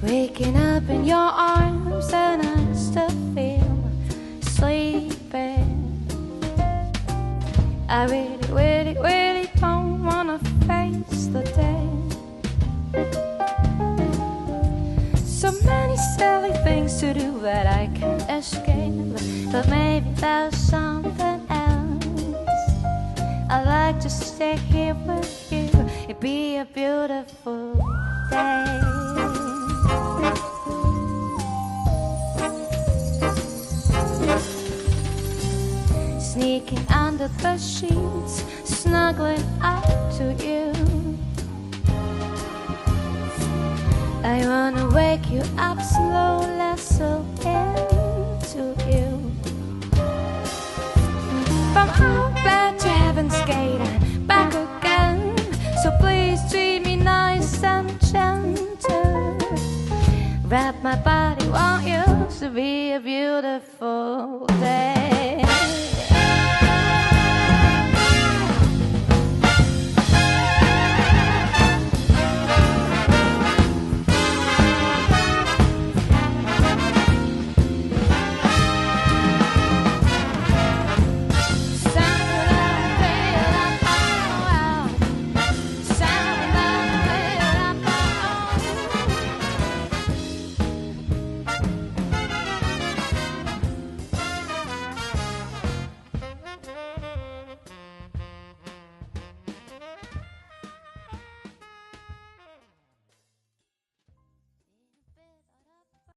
Waking up in your arms and I still feel sleeping. I really, really, really don't wanna face the day. So many silly things to do that I can't escape, but maybe there's something else. I'd like to stay here with you. It'd be a beautiful day. Sneaking under the sheets, snuggling up to you. I wanna wake you up slowly, so into you. From our bed to heaven's gate and back again. So please treat me nice and gentle. Wrap my body, want you to be a beautiful day.